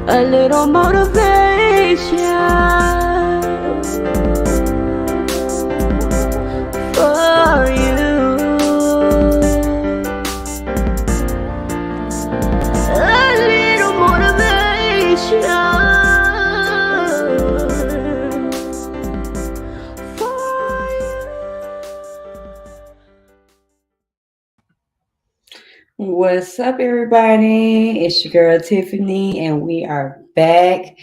A little motivation for you. A little motivation for you. What's up, everybody? It's your girl Tiffany, and we are back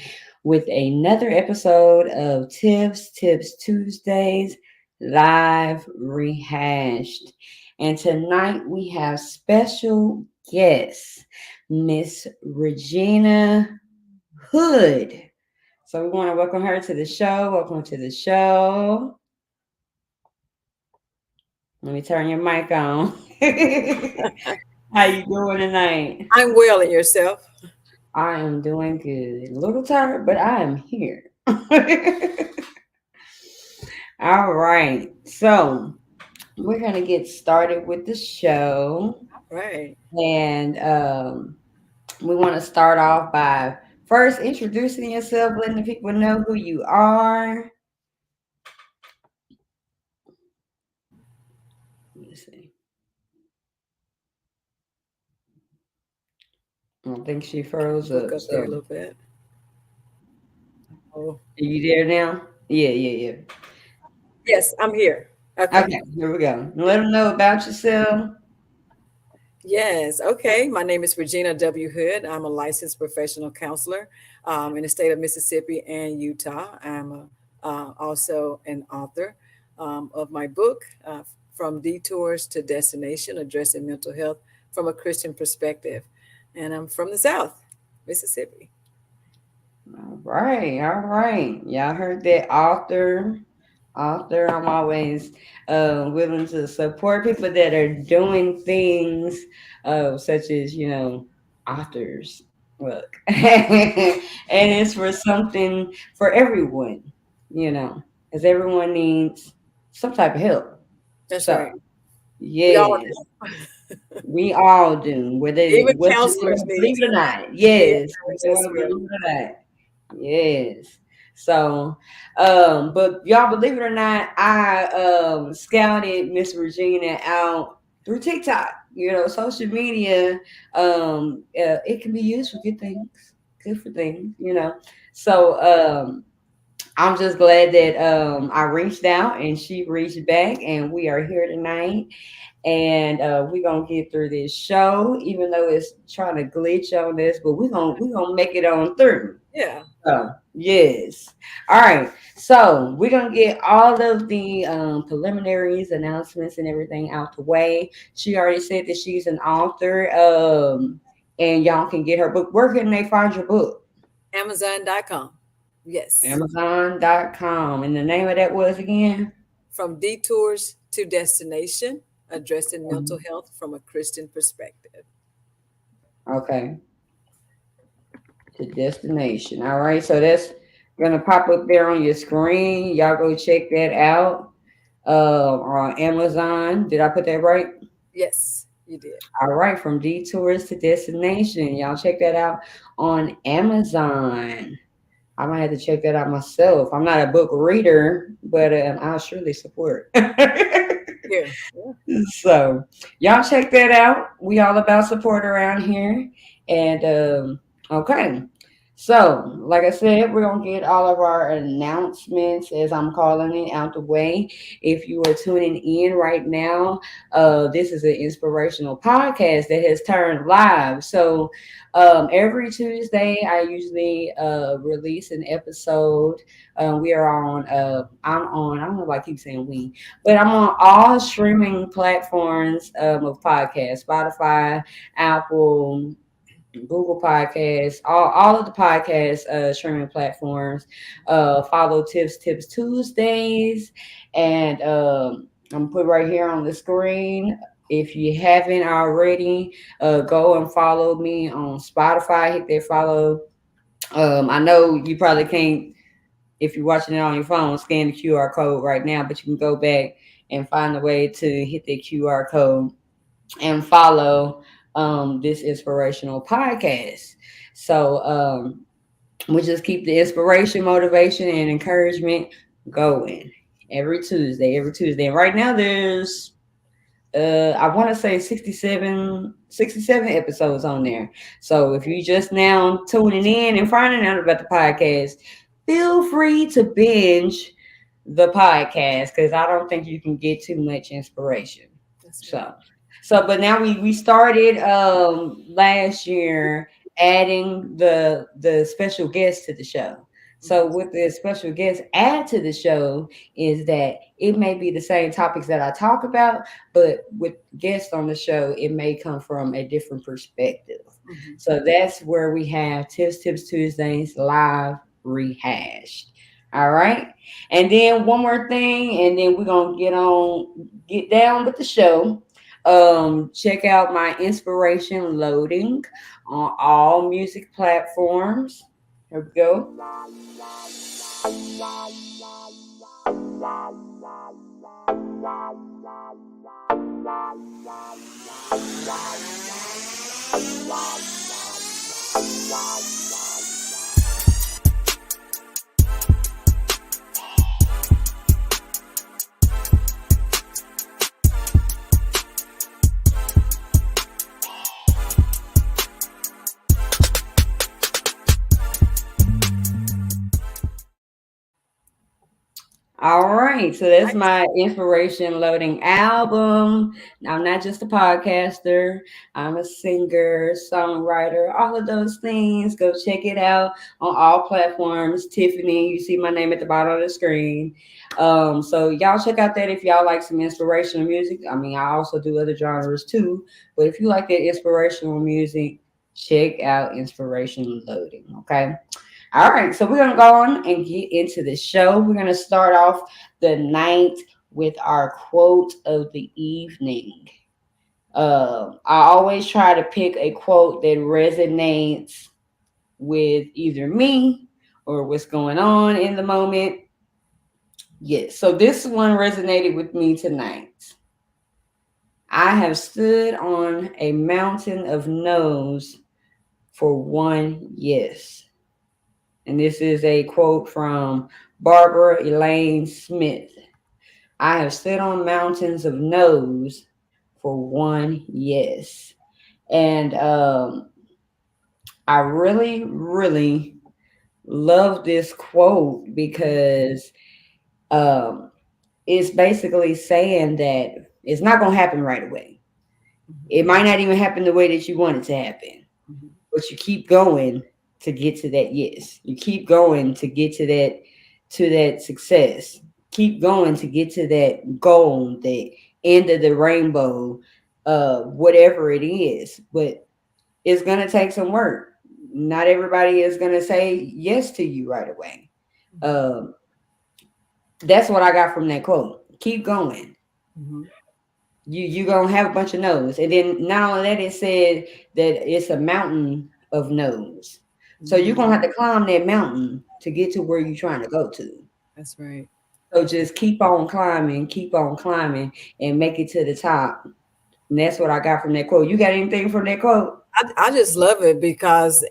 with another episode of Tips Tuesdays live rehashed. And tonight we have special guest, Miss Regina Hood. So we want to welcome her to the show. Welcome to the show. Let me turn your mic on. How you doing tonight? I'm well, and yourself? I am doing good. A little tired, but I am here. All right. So we're gonna get started with the show. Right. And we want to start off by first introducing yourself, letting the people know who you are. Let me see. I think she froze Look up. up So there a are little bit. Oh, you there now? Yeah. yes, I'm here. Okay. Okay, here we go. Let them know about yourself. Yes. Okay. My name is Regina W. Hood. I'm a licensed professional counselor in the state of Mississippi and Utah. Also an author of my book, From Detours to Destination, Addressing Mental Health from a Christian Perspective. And I'm from the South, Mississippi. All right. Y'all heard that author. I'm always willing to support people that are doing things such as, authors. Look. And it's for something for everyone, because everyone needs some type of help. That's So, right. We all yes, do. we all do, whether Even whether you counselors want to need believe it or to not. be Yes, whether encouraged you as want to well. believe it or not. Yes. So, but y'all believe it or not, I scouted Miss Regina out through TikTok. Social media, it can be used for good things, good for things. So, I'm just glad that I reached out and she reached back, and we are here tonight. And we're gonna get through this show, even though it's trying to glitch on this, but we're gonna make it on through. Yeah. So, yes. All right. So we're gonna get all of the preliminaries, announcements, and everything out the way. She already said that she's an author, and y'all can get her book. Where can they find your book? Amazon.com. Yes. Amazon.com. And the name of that was again? From detours to destination, addressing mental Mhm. health from a Christian perspective. Okay. To destination. All right. So that's gonna pop up there on your screen. Y'all go check that out. On Amazon. Did I put that right? Yes, you did. All right, from detours to destination. Y'all check that out on Amazon. I might have to check that out myself. I'm not a book reader, but I'll surely support. Here. Yeah. So, y'all check that out. We all about support around here. And okay. So, like I said, we're gonna get all of our announcements, as I'm calling it, out the way. If you are tuning in right now, this is an inspirational podcast that has turned live. So, every Tuesday, I usually release an episode. We are on. I'm on. I don't know if I keep saying we, but I'm on all streaming platforms of podcasts: Spotify, Apple, Google Podcasts, all of the podcast streaming platforms. Follow Tips Tuesdays, and I'm put right here on the screen. If you haven't already, go and follow me on Spotify. Hit that follow. I know you probably can't, if you're watching it on your phone, scan the QR code right now, but you can go back and find a way to hit the QR code and follow this inspirational podcast. So we just keep the inspiration, motivation, and encouragement going every Tuesday. And right now there's I want to say 67 episodes on there. So if you just now tuning in and finding out about the podcast, feel free to binge the podcast because I don't think you can get too much inspiration. That's right. So, but now we started last year adding the special guests to the show. So Mhm. what the special guests add to the show is that it may be the same topics that I talk about, but with guests on the show, it may come from a different perspective. Mhm. So that's where we have Tips Tuesdays live rehashed. All right. And then one more thing, and then we're gonna get down with the show. Check out my inspiration loading on all music platforms. Here we go. All right, so that's Nice. my inspiration loading album. I'm not just a podcaster, I'm a singer, songwriter, all of those things. Go check it out on all platforms. Tiphani, you see my name at the bottom of the screen. So y'all check out that if y'all like some inspirational music. I mean, I also do other genres too, but if you like that inspirational music, check out Inspiration Loading. Okay. All right, so we're gonna go on and get into the show. We're gonna start off the night with our quote of the evening. I always try to pick a quote that resonates with either me or what's going on in the moment. Yes, so this one resonated with me tonight. I have stood on a mountain of no's for one yes. And this is a quote from Barbara Elaine Smith. I have stood on mountains of no's for one yes. And I really, really love this quote because um, it's basically saying that it's not going to happen right away. Mhm. It might not even happen the way that you want it to happen, Mhm. but you keep going to get to that yes. You keep going to get to that success. Keep going to get to that goal, the end of the rainbow, whatever it is. But it's gonna take some work. Not everybody is gonna say yes to you right away. Mhm. Um, that's what I got from that quote. Keep going. Mhm. You gonna have a bunch of no's, and then not only that, it said that it's a mountain of no's. So you're Mhm. gonna have to climb that mountain to get to where you're trying to go to. That's right. So just keep on climbing, and make it to the top. And that's what I got from that quote. You got anything from that quote? I just love it because,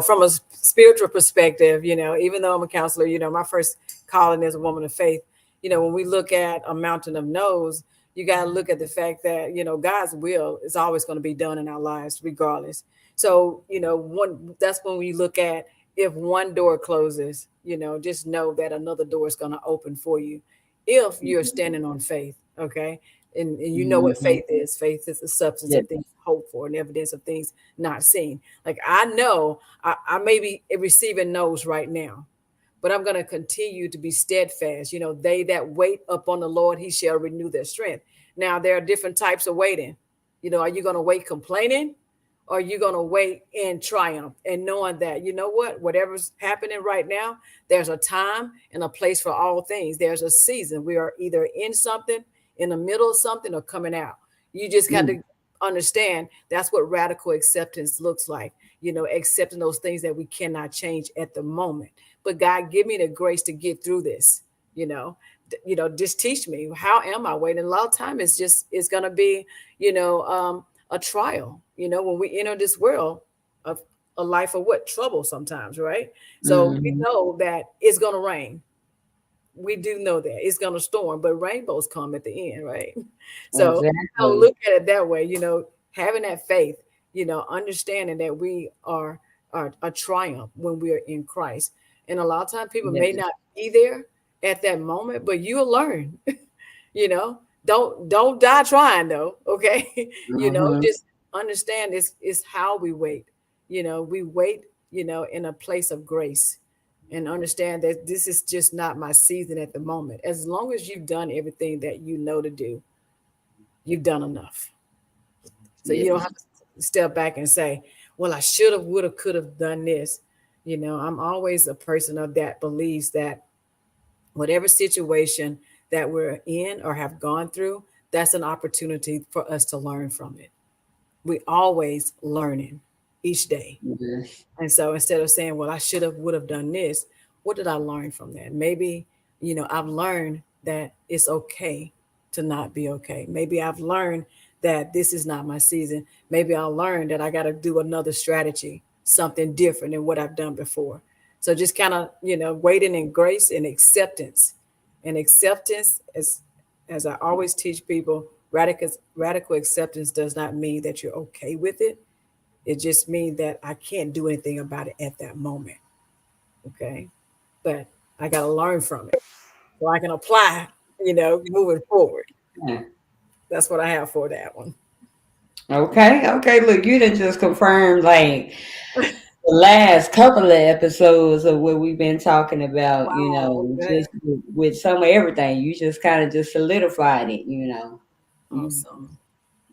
from a spiritual perspective, even though I'm a counselor, my first calling is a woman of faith. When we look at a mountain of no's, you got to look at the fact that, God's will is always going to be done in our lives, regardless. So, one, that's when we look at if one door closes, just know that another door is going to open for you if you're standing on faith. Okay. And you know what Mhm. faith is. Faith is the substance Yeah. of things hoped for and evidence of things not seen. Like I know I may be receiving no's right now, but I'm going to continue to be steadfast. They that wait upon the Lord, he shall renew their strength. Now, there are different types of waiting. Are you going to wait complaining? Or are you going to wait in triumph and knowing that, whatever's happening right now, there's a time and a place for all things. There's a season. We are either in something, in the middle of something, or coming out. You just got Mm. to understand that's what radical acceptance looks like, accepting those things that we cannot change at the moment. But God, give me the grace to get through this. You know, just teach me, how am I waiting? A lot of time it's gonna be, a trial. When we enter this world of a life of what trouble sometimes, right? So we Mhm. know that it's gonna rain. We do know that it's gonna storm, but rainbows come at the end, right? So don't Exactly. look at it that way. Having that faith, understanding that we are a triumph when we are in Christ. And a lot of times people may Yes. not be there at that moment, but you'll learn. you know, don't die trying though. Okay, Mhm. just understand this is how we wait. We wait, in a place of grace and understand that this is just not my season at the moment. As long as you've done everything that you know to do, you've done enough. So you don't Yes. have to step back and say, well, I should have, would have, could have done this. I'm always a person of that believes that whatever situation that we're in or have gone through, that's an opportunity for us to learn from it. We always learning each day. Yes. And so instead of saying, well, I should have, would have done this, what did I learn from that? Maybe, I've learned that it's okay to not be okay. Maybe I've learned that this is not my season. Maybe I'll learn that I got to do another strategy, something different than what I've done before. So just kind of, waiting in grace and acceptance. And acceptance, as I always teach people, radical acceptance does not mean that you're okay with it. It just means that I can't do anything about it at that moment. Okay. But I got to learn from it so I can apply, moving forward. Yeah. That's what I have for that one. Okay. Okay. Look, you didn't just confirm like the last couple of episodes of what we've been talking about. Wow. Okay. Just with some of everything. You just kind of just solidified it. You Awesome.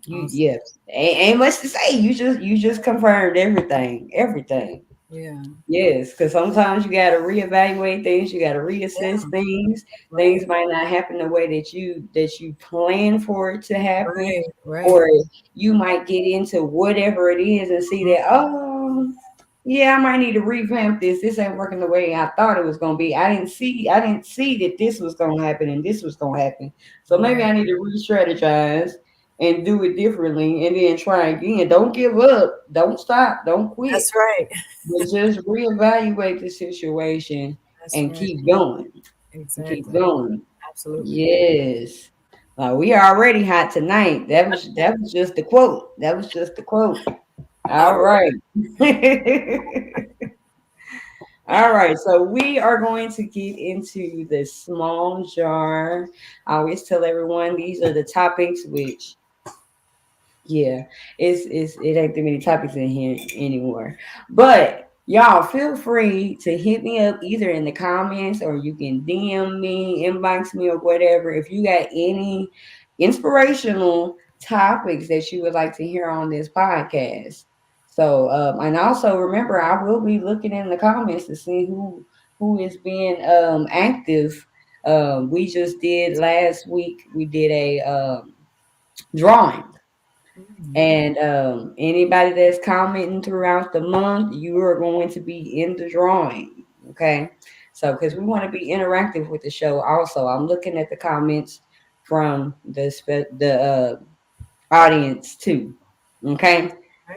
you Awesome. yeah. Ain't much to say. You just confirmed everything. Everything. Yeah. Yes, because sometimes you got to reevaluate things, you got to reassess Yeah. things. Right. Things might not happen the way that you plan for it to happen, Right. Right. or you might get into whatever it is and see Mhm. that, oh, yeah, I might need to revamp this. This ain't working the way I thought it was gonna be. I didn't see that this was gonna happen and this was gonna happen. So maybe Right. I need to re-strategize and do it differently and then try again. Don't give up. Don't stop. Don't quit, That's right. but just reevaluate the situation That's and right. keep going. And keep Exactly. going. Absolutely. Yes. We are already hot tonight. That was just the quote. That was just the quote. All All right. right. All right. So we are going to get into the small jar. I always tell everyone these are the topics which, yeah, it ain't too many topics in here anymore. But y'all feel free to hit me up either in the comments or you can DM me, inbox me, or whatever. If you got any inspirational topics that you would like to hear on this podcast. So and also remember I will be looking in the comments to see who is being active. We just did last week, we did a drawing, Mhm. and anybody that's commenting throughout the month, you are going to be in the drawing. Okay. So, because we want to be interactive with the show, also, I'm looking at the comments from the audience too. Okay.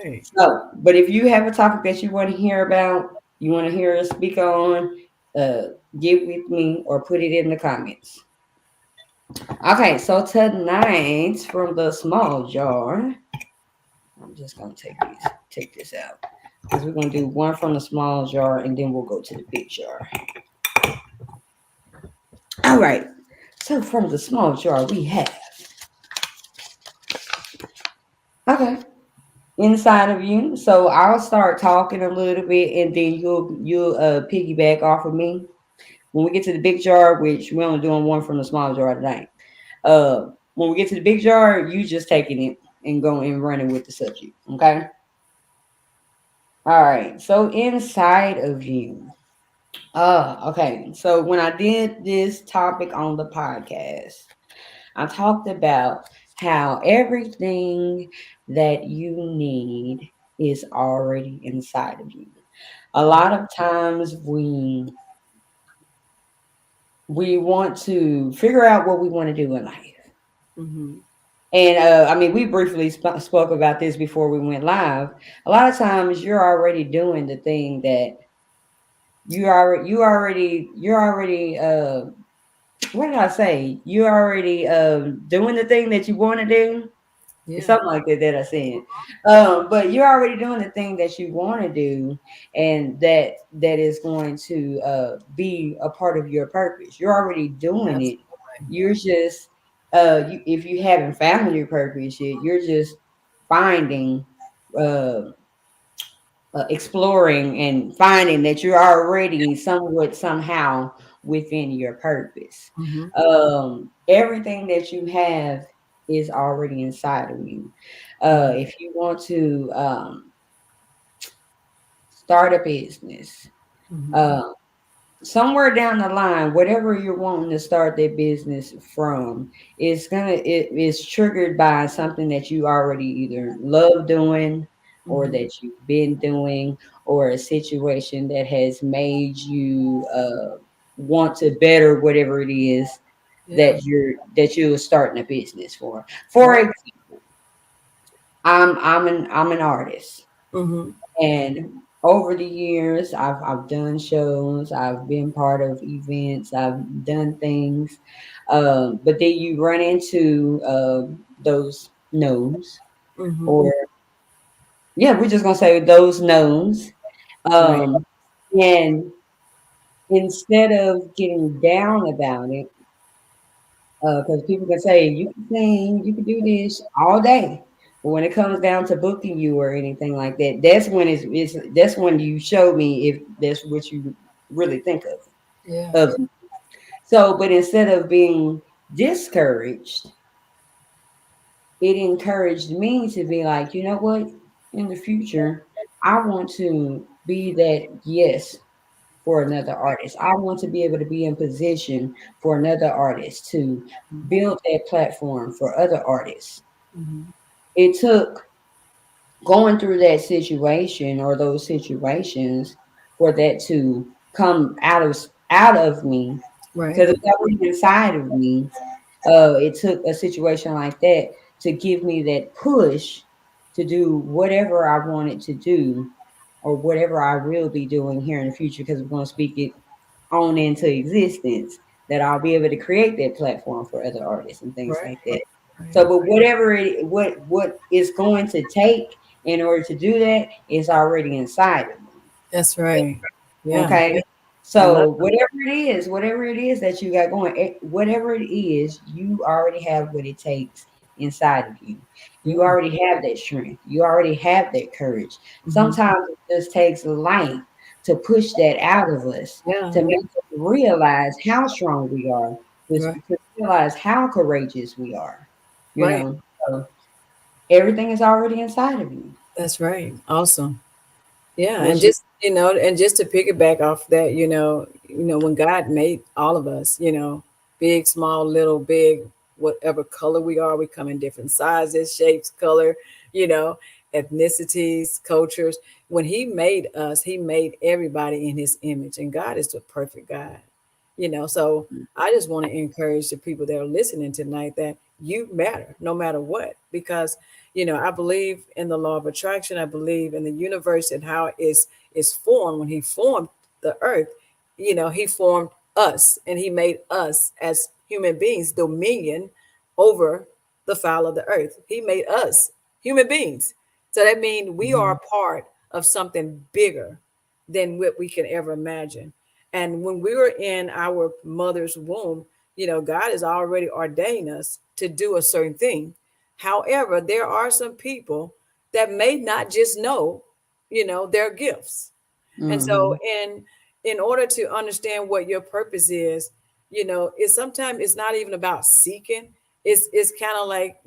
Right. So, but if you have a topic that you want to hear about, you want to hear us speak on, uh, get with me or put it in the comments. Okay. So, tonight from the small jar, I'm just gonna take this out. because we're gonna do one from the small jar and then we'll go to the big jar. All right. So from the small jar we have okay inside of you. So I'll start talking a little bit and then you'll piggyback off of me. When we get to the big jar, which we're only doing one from the small jar tonight. When we get to the big jar, you just taking it and going and running with the subject. Okay. All right. So inside of you. Okay. So when I did this topic on the podcast, I talked about how everything that you need is already inside of you. A lot of times we want to figure out what we want to do in life. Mm-hmm. And I mean, we briefly spoke about this before we went live. A lot of times, you're already doing the thing that you're already. What did I say? You're already doing the thing that you want to do. It's Yeah. something like that I said. But you're already doing the thing that you want to do, and that is going to be a part of your purpose. You're already doing it. Absolutely. You're just if you haven't found your purpose yet, you're just finding, uh, exploring, and finding that you're already somewhat somehow within your purpose. Mm-hmm. Everything that you have is already inside of you. Mm-hmm. If you want to start a business, Mm-hmm. uh, somewhere down the line, whatever you're wanting to start that business from, it is triggered by something that you already either love doing or Mm-hmm. that you've been doing, or a situation that has made you want to better whatever it is Yeah. that you're starting a business for. For Right. example, I'm an artist. Mm-hmm. And over the years, I've done shows, I've been part of events, I've done things, but then you run into those no's, Mm-hmm. or yeah, we're just gonna say those no's, Right. um, and instead of getting down about it, because people can say you can sing, you can do this all day, but when it comes down to booking you or anything like that, that's when you show me if that's what you really think Yeah. of. So, but instead of being discouraged, it encouraged me to be like, you know what, in the future, I want to be that yes for another artist. I want to be able to be in position for another artist to build that platform for other artists. Mm-hmm. It took going through that situation or those situations for that to come out of me, Right. because it's already inside of me. It took a situation like that to give me that push to do whatever I wanted to do, or whatever I will be doing here in the future, because we're going to speak it on into existence, that I'll be able to create that platform for other artists and things Right. like that. Right. So, but what it's going to take in order to do that is already inside of me. That's right. Yeah. Okay. I love. So whatever it is that you got going, whatever it is, you already have what it takes inside of you. You Yeah. already have that strength. You already have that courage. Mm-hmm. Sometimes it just takes light to push that out of us, Yeah. to make us realize how strong we are, Right. to realize how courageous we are. You Right. know, so everything is already inside of you. That's right. Awesome. Yeah, and What's your just and just to piggyback off that, when God made all of us, big, small, little, big, whatever color we are, we come in different sizes, shapes, color, you know, ethnicities, cultures. When He made us, He made everybody in His image, and God is the perfect God. So I just want to encourage the people that are listening tonight that you matter no matter what, because I believe in the law of attraction. I believe in the universe and how it's formed. When He formed the earth, He formed us, and He made us as human beings dominion over the fowl of the earth. He made us human beings. So that means we are Mhm. a part of something bigger than what we can ever imagine. And when we were in our mother's womb, God has already ordained us to do a certain thing. However, there are some people that may not just know, their gifts. And so Mm-hmm. in order to understand what your purpose is, it's sometimes it's not even about seeking. It's kind of like,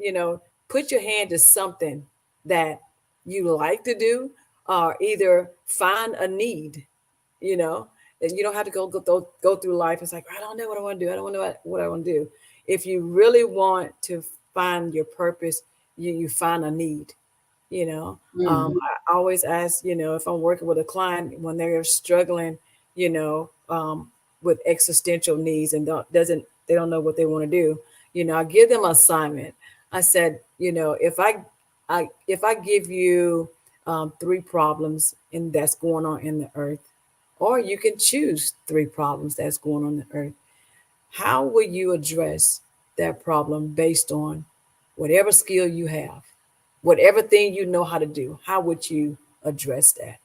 put your hand to something that you like to do, or either find a need, you know, and you don't have to go through life. It's like, I don't know what I want to do. I don't know what I want to do. If you really want to find your purpose, you find a need, you know. Mm-hmm. I always ask, if I'm working with a client when they're struggling, with existential needs and they don't know what they want to do, I give them an assignment. I said, if I give you three problems and that's going on in the earth, or you can choose three problems that's going on in the earth, how will you address that problem based on whatever skill you have, whatever thing you know how to do? How would you address that?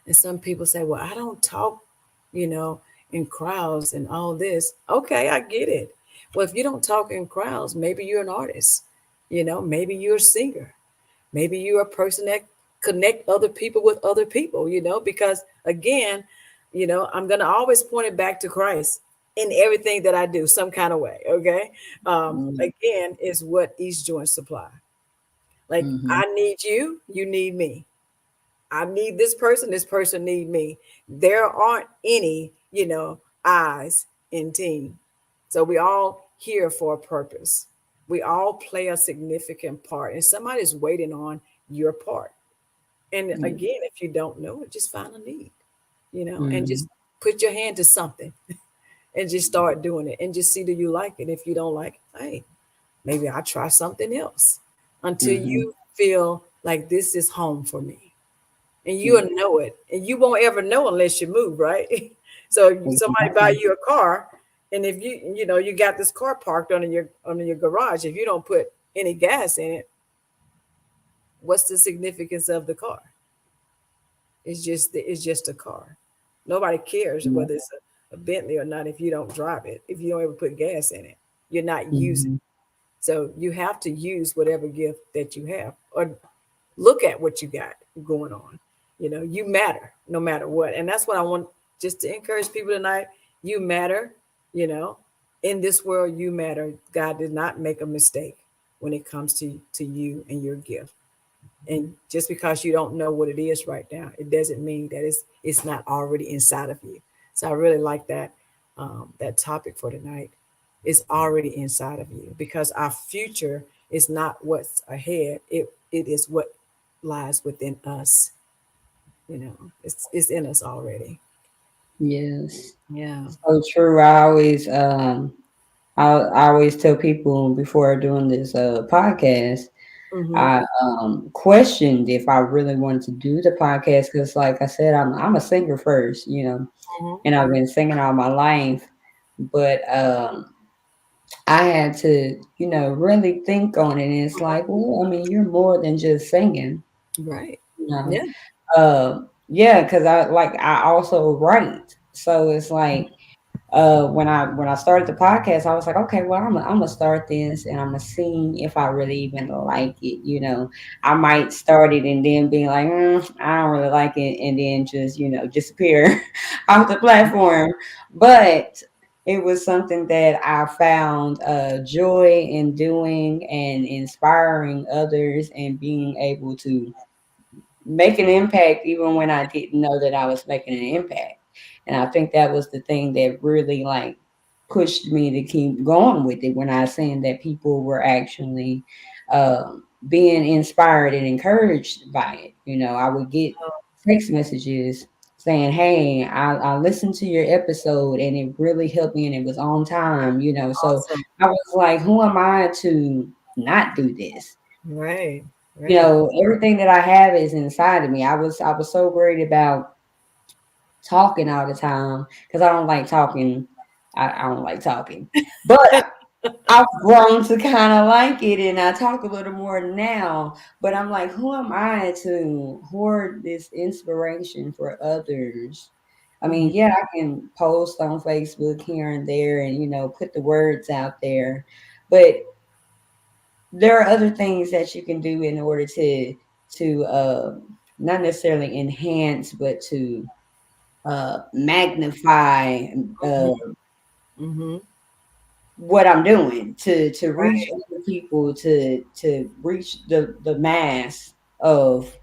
And some people say, well, I don't talk, you know, in crowds and all this. Okay, I get it. Well, if you don't talk in crowds, maybe you're an artist, maybe you're a singer, maybe you're a person that connect other people with other people, because again, I'm going to always point it back to Christ in everything that I do, some kind of way. Okay. Again, is what each joint supply. Like, Mm-hmm. I need you, you need me. I need this person need me. There aren't any, eyes in team. So we all here for a purpose. We all play a significant part, and somebody's waiting on your part. And again, if you don't know it, just find a need, and Mm-hmm. just put your hand to something and just start doing it and just see, do you like it? If you don't like it, hey, maybe I'll try something else until Mm-hmm. you feel like this is home for me. And you'll Yeah. know it. And you won't ever know unless you move, right? So somebody buy Exactly. you a car, and if you got this car parked under your garage, if you don't put any gas in it, what's the significance of the car? It's just a car. Nobody cares Yeah. whether it's a Bentley or not if you don't drive it. If you don't ever put gas in it, you're not using. Mm-hmm. So you have to use whatever gift that you have, or look at what you got going on. You matter no matter what. And that's what I want just to encourage people tonight. You matter, you know, in this world, you matter. God did not make a mistake when it comes to you and your gift. And just because you don't know what it is right now, it doesn't mean that it's not already inside of you. So I really like that topic for tonight. It's already inside of you, because our future is not what's ahead. It is what lies within us. It's in us already. Yes. Yeah. So true. I always tell people before doing this podcast, Mm-hmm. I questioned if I really wanted to do the podcast because, like I said, I'm a singer first, Mm-hmm. and I've been singing all my life. But I had to, really think on it. And it's like, well, I mean, you're more than just singing, Right. you know. Yeah. Yeah, because I also write, so it's like when I started the podcast, I was like, okay, well, I'm gonna start this and I'm gonna see if I really even like it. I might start it and then be like, I don't really like it, and then just disappear off the platform. But it was something that I found joy in doing and inspiring others and being able to make an impact even when I didn't know that I was making an impact. And I think that was the thing that really like pushed me to keep going with it when I was saying that people were actually being inspired and encouraged by it. I would get text messages saying, hey, I listened to your episode and it really helped me and it was on time. So Awesome. I was like, who am I to not do this? Right. Right. Everything that I have is inside of me. I was so worried about talking all the time because I don't like talking. I don't like talking, but I've grown to kind of like it, and I talk a little more now. But I'm like, who am I to hoard this inspiration for others? I Mhm. mean, yeah, I can post on Facebook here and there, and put the words out there, but there are other things that you can do in order to not necessarily enhance, but to magnify Mhm. Mhm. what I'm doing to reach Right. other people, to reach the mass of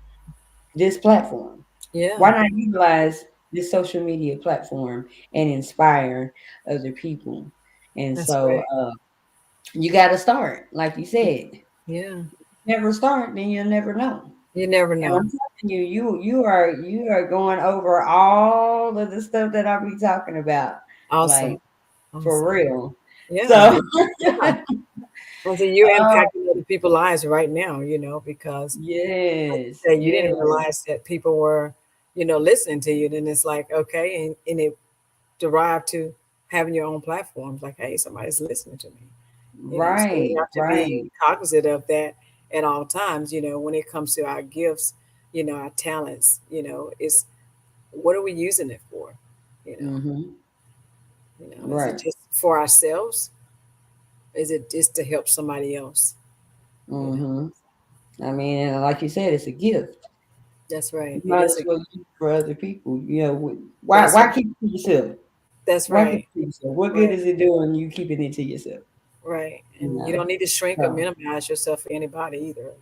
this platform. Yeah, Why not utilize this social media platform and inspire other people? And that's so right. you got to start, like you said. Yeah. Never start, then you'll never know. You never And I'm know. telling you, you are going over all of the stuff that I'll be talking about, like Awesome. for Awesome. real. Yeah. So, Yeah. And so you're oh, impacting other people's lives right now, because like yes, you said, you didn't yes. realize that people were, listening to you. Then it's like, okay, and it derived to having your own platforms. Like, hey, somebody's listening to me. So we Right, have to be right. cognizant of that at all times. When it comes to our gifts, our talents, is what are we using it for? You know, Mm-hmm. is it Right. just for ourselves? Is it just to help somebody else? You know, Mm-hmm. I mean, and like you said, it's a gift. that's You right. It might is as well use it for other people. Why that's why right. keep it to yourself? That's Why keep right. it to yourself? What good Right. is it doing you keeping it to yourself? Right. You And you know. don't need to shrink or So minimize yourself for anybody either.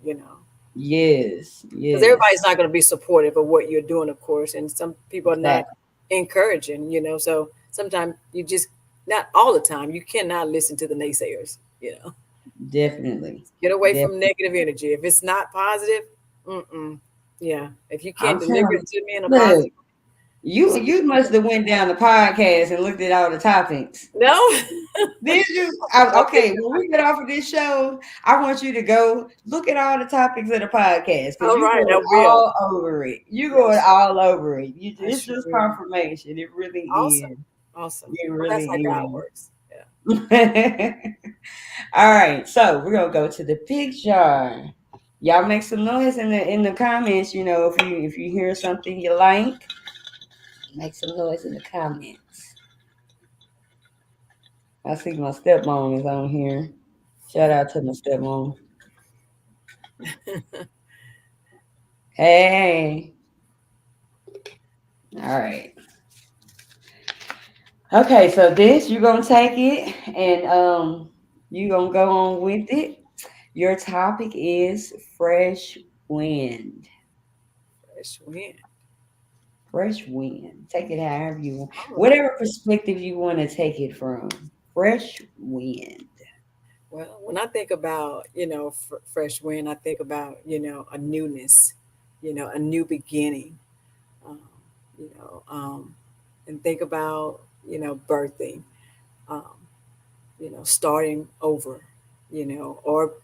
yes, Because yes. everybody's not going to be supportive of what you're doing, of course, and some people are not Exactly. encouraging. So sometimes you just, not all the time, you cannot listen to the naysayers. Definitely. Get away from Definitely. negative energy. If it's not positive, mm-mm. Yeah. If you can't I'm deliver telling it to me in a you, look, positive, you must have went down the podcast and looked at all the topics. no. Did you? Okay. Okay, when we get off of this show, I want you to go look at all the topics of the podcast because All you right. I going will. all over it. You going Yes, all over it. I It's sure just will. confirmation. It really Awesome. is. Awesome. It Well, that's how God really works. Yeah. is. All right, so we're gonna go to the picture. Y'all make some noise in the comments. If you hear something you like, make some noise in the comments. I see my stepmom is on here. Shout out to my stepmom. Hey. All right. Okay, so this you're gonna take it and you gonna go on with it. Your topic is fresh wind. Fresh wind. Fresh wind. Take it however you want. All right. Whatever perspective you want to take it from. Fresh wind. Well, when I think about, fresh wind, I think about, a newness, a new beginning, um, you know, um, and think about, birthing, um, starting over,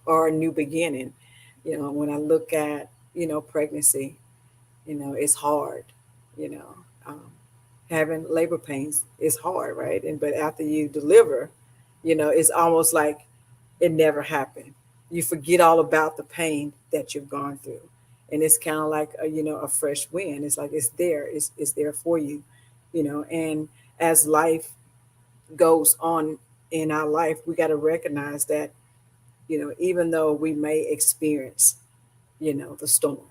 or a new beginning. When I look at, pregnancy, it's hard, you know, um, having labor pains is hard, right? But after you deliver, it's almost like it never happened. You forget all about the pain that you've gone through, and it's kind of like a fresh wind. It's like it's there. It's there for you, And as life goes on in our life, we got to recognize that even though we may experience the storm,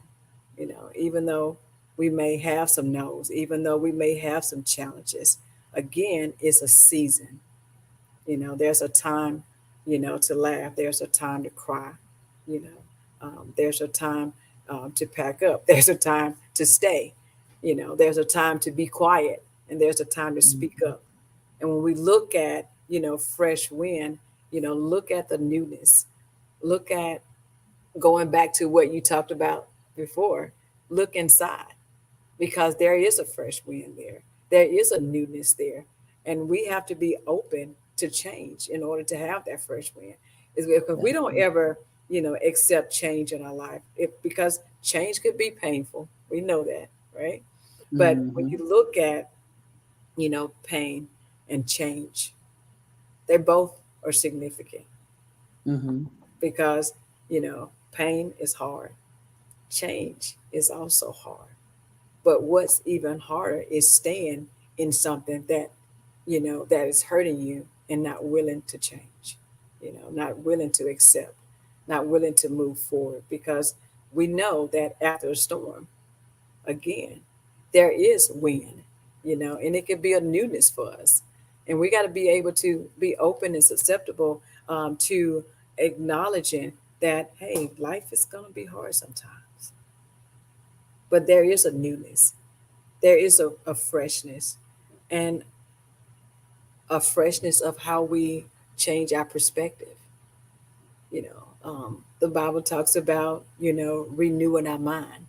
even though we may have some no's, even though we may have some challenges, again, it's a season. There's a time, to laugh. There's a time to cry. There's a time to pack up. There's a time to stay. There's a time to be quiet, and there's a time to speak Mhm. up. And when we look at, fresh wind, look at the newness. Look at going back to what you talked about before. Look inside because there is a fresh wind there. There is a newness there. And we have to be open to change in order to have that fresh wind. Is because we don't ever, accept change in our life. Because change could be painful. We know that, right? But when Mhm. you look at, pain and change, they're both or significant, Mm-hmm. because, pain is hard, change is also hard. But what's even harder is staying in something that is hurting you and not willing to change, not willing to accept, not willing to move forward, because we know that after a storm, again, there is wind, and it can be a newness for us. And we got to be able to be open and susceptible, to acknowledging that, hey, life is going to be hard sometimes, but there is a newness, there is a freshness, and a freshness of how we change our perspective. The Bible talks about, renewing our mind,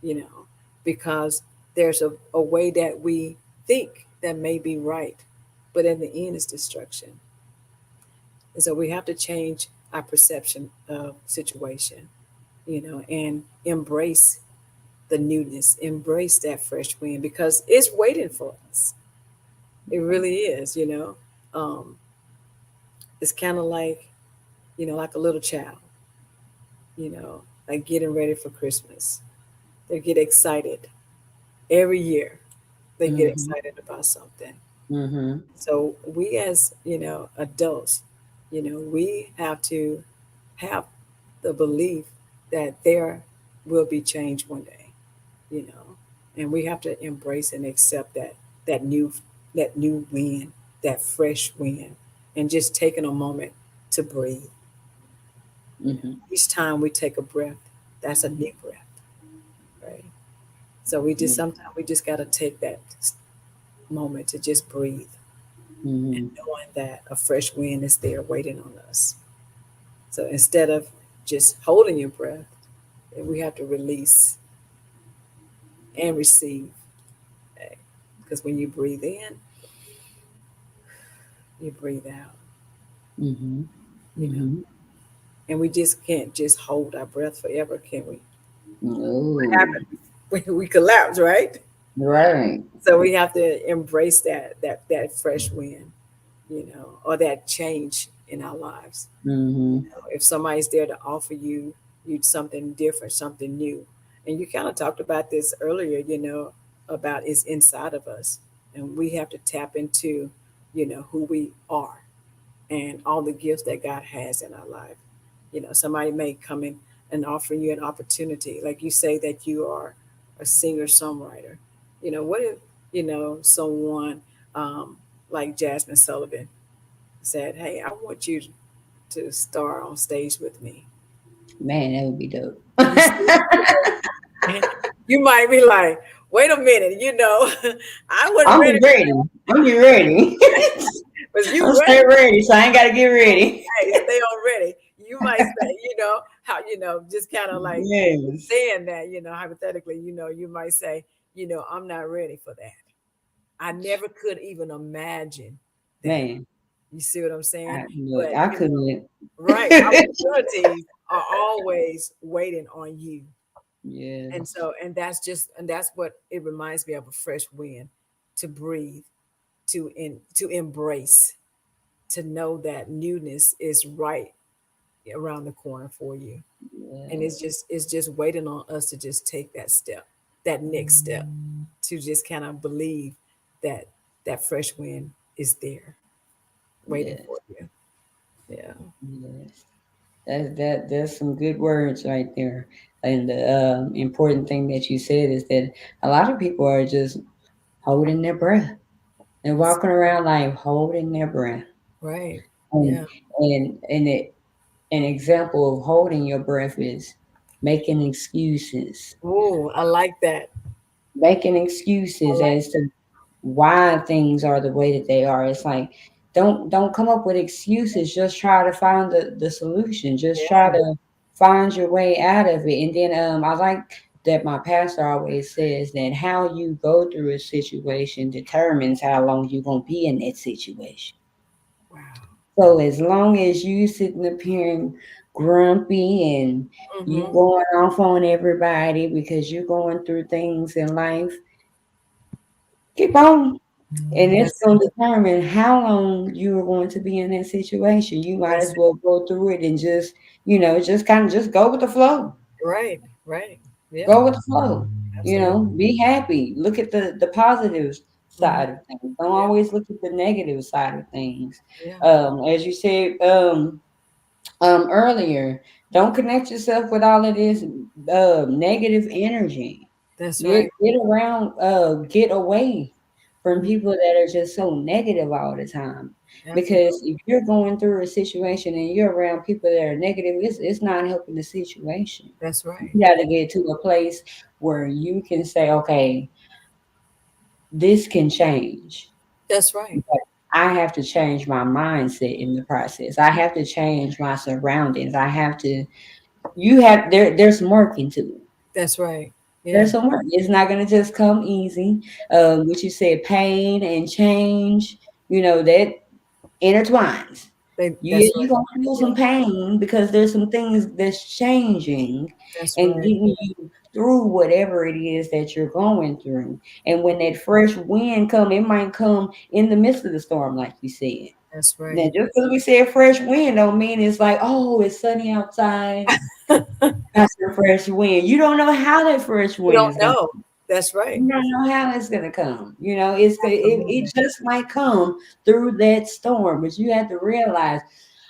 you know, because there's a way that we think that may be right, but in the end, it's destruction. And so we have to change our perception of situation, and embrace the newness, embrace that fresh wind, because it's waiting for us. It really is, It's kind of like a little child, like getting ready for Christmas. They get excited every year. They get Mm-hmm. excited about something. Mm-hmm. So we as, adults, we have to have the belief that there will be change one day, and we have to embrace and accept that new wind, that fresh wind, and just taking a moment to breathe. Mm-hmm. Each time we take a breath, that's a new breath, right? So we just Yeah. sometimes we just got to take that moment to just breathe, and Mm-hmm. knowing that a fresh wind is there waiting on us. So instead of just holding your breath, we have to release and receive. Because when you breathe in, you breathe out, Mm-hmm. you know. Mm-hmm. And we just can't just hold our breath forever, can we? What No. happens when we collapse, right? Right. So we have to embrace that fresh wind, or that change in our lives. Mm-hmm. If somebody's there to offer you something different, something new, and you kind of talked about this earlier, about it's inside of us, and we have to tap into, who we are and all the gifts that God has in our life. Somebody may come in and offer you an opportunity, like you say that you are a singer songwriter. What if someone, um, like Jasmine Sullivan said, "Hey, I want you to star on stage with me." Man, that would be dope. You see, you might be like, "Wait a minute, I wasn't I'm ready for ready. that." I'm be ready. Was you I'm ready? stay ready, so I ain't gotta get ready. Hey, stay on ready. You might say, how, just kind of like Yes. saying that, hypothetically, you might say, I'm not ready for that. I never could even imagine that. Man, You see what I'm saying? look, But, I couldn't. right, opportunities are always waiting on you. And Yes. so, and that's what it reminds me of, a fresh wind, to breathe, to embrace, to know that newness is right around the corner for you. And Yes. it's just waiting on us to just take that step, that next step, to just kind of believe that that fresh wind is there waiting for Yes. you. Yeah. Yes. That's some good words right there. And the important thing that you said is that a lot of people are just holding their breath. They're walking around like holding their breath. Right. And Yeah. an example of holding your breath is making excuses. Oh, I like that. Making I excuses like as to why things are the way that they are. It's like don't come up with excuses. Just try to find the solution. Just try Yeah. to find your way out of it. And then I like that my pastor always says that how you go through a situation determines how long you're gonna be in that situation. Wow. So as long as you sitting up here and grumpy and you Mm-hmm. going off on everybody because you're going through things in life, keep on. And it's That's going to determine how long you are going to be in that situation. You might that's as well go through it and just, just kind of just go with the flow. right, right. Yeah, Go with the flow. absolutely. Be happy. Look at the positive Hmm. side of things. Don't Yeah, always look at the negative side of things. yeah. As you said earlier, don't connect yourself with all of this negative energy. That's Get right. get around get away from Mhm. people that are just so negative all the time. Absolutely. Because if you're going through a situation and you're around people that are negative, it's not helping the situation. That's right. You got to get to a place where you can say, okay, this can change. That's right. But I have to change my mindset in the process. I have to change my surroundings. I have to there's some work into it. That's right. Yeah, There's some work. It's not gonna just come easy. What you said, pain and change, that intertwines. that's You're right. gonna feel Yeah, some pain because there's some things that's changing that's and right. getting you through whatever it is that you're going through. And when that fresh wind come, it might come in the midst of the storm, like you said. That's Now, right. just because we said fresh wind don't mean it's like, oh, it's sunny outside. That's the fresh wind. You don't know how that fresh You wind don't is gonna. know. That's right. You don't know how it's gonna come. It Absolutely. just might come through that storm, but you have to realize,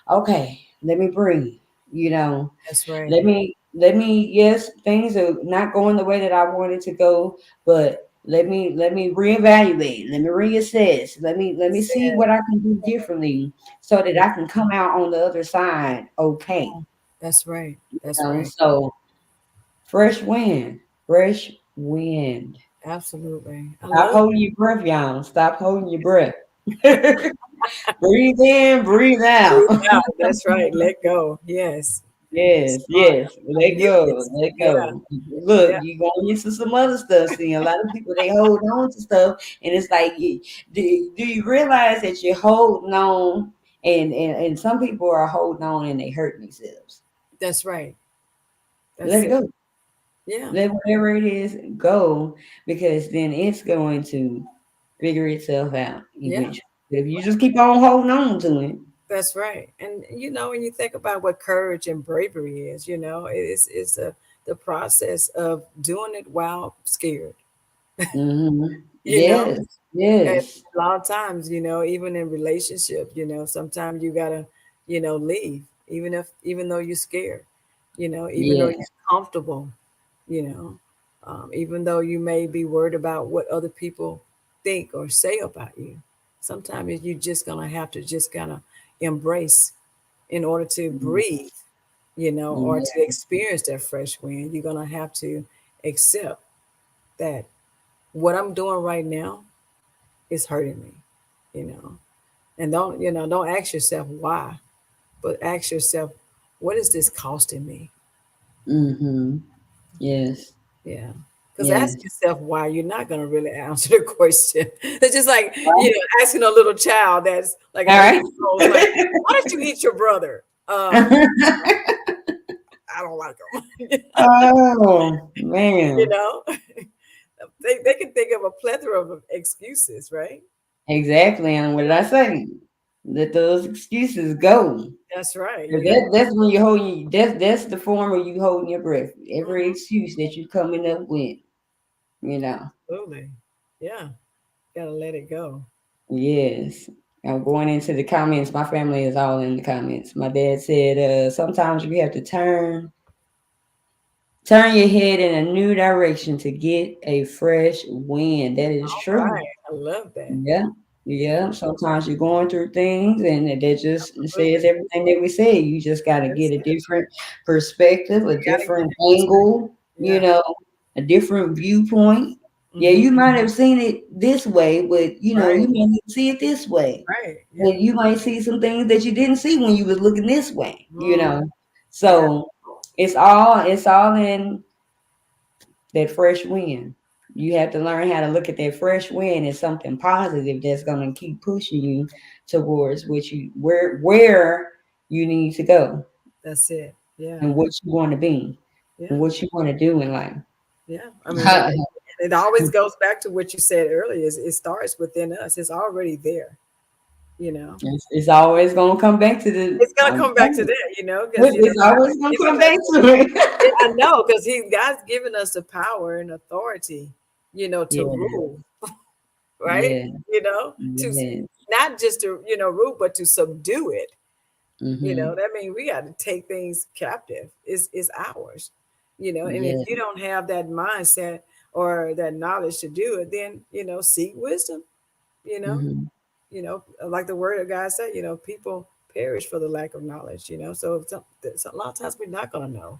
okay, let me breathe. You know, That's right. let me. Yes, things are not going the way that I wanted to go, but let me reevaluate. Let me reassess. Let me That's see it. what I can do differently so that Yeah. I can come out on the other side okay. That's right. That's right. So fresh wind, fresh wind. Absolutely. I Stop love holding your breath, y'all. Stop holding your breath. Breathe in, breathe out. breathe out. That's right. Let go. Yes. Yes, Start yes. a Let go. newness. Let Yeah. go. Look, Yeah. you going into some other stuff. See, a lot of people they hold on to stuff, and it's like, do you realize that you're holding on, and some people are holding on and they hurt themselves. That's right. Let That's it it. go. Yeah. Let whatever it is go, because then it's going to figure itself out Yeah. eventually. But if you just keep on holding on to it, That's right. And when you think about what courage and bravery is, it's the process of doing it while scared. You know, yes, and yes, a lot of times, even in relationship, sometimes you gotta, leave, even though you're scared, even though yes, you're comfortable, even though you may be worried about what other people think or say about you. Sometimes you're just gonna have to just kind of embrace in order to breathe, or yes, to experience that fresh wind. You're gonna have to accept that what I'm doing right now is hurting me, you know. And don't ask yourself why, but ask yourself, what is this costing me? mm-hmm, yes, Yeah. Because ask yes. yourself why, you're not going to really answer the question. It's just like, Right. asking a little child that's like an All 8 right. year old, like, why did you eat your brother? I don't like him. Oh you man, know, they can think of a plethora of excuses, right? exactly. And what did I say? Let those excuses go. That's right. 'Cause Yeah. that's when you're holding. That's the form of you holding your breath. Every Mhm. excuse that you coming up with, you know. Absolutely. Yeah. Gotta let it go. Yes. I'm going into the comments. My family is all in the comments. My dad said, sometimes you have to turn your head in a new direction to get a fresh wind. That is All true. right. I love that. Yeah. Yeah. Yeah. Sometimes you're going through things and that just says Absolutely. everything that we said. You just got to That's get a it. different perspective, a You gotta get different that perspective. angle, Yeah. a different viewpoint. Yeah, Hmm. you might have seen it this way, but Right. you may not see it this way. Right. Yeah. And you might see some things that you didn't see when you was looking this way. Mm, yeah. So it's all in that fresh wind. You have to learn how to look at that fresh wind as something positive that's gonna keep pushing you towards where you need to go That's it. Yeah. and what you want to be Yeah. and what you want to do in life. Yeah. I mean, and it always goes back to what you said earlier. Is it starts within us. It's already there. You know, It's always gonna come back to the. it's gonna I'm come back to telling that. You know, you, because it's always gonna come given back us. to it. Yeah, I know, because God's given us the power and authority. You know, to Yeah, rule, right? yeah, You know, to yeah. not just to rule, but to subdue it. You know, Mm-hmm. that means we got to take things captive. It's ours. You know, and if Yeah. you don't have that mindset or that knowledge to do it, then seek wisdom. You know, Mm-hmm. like the word of God said, people perish for the lack of knowledge. So a lot of times we're not gonna know,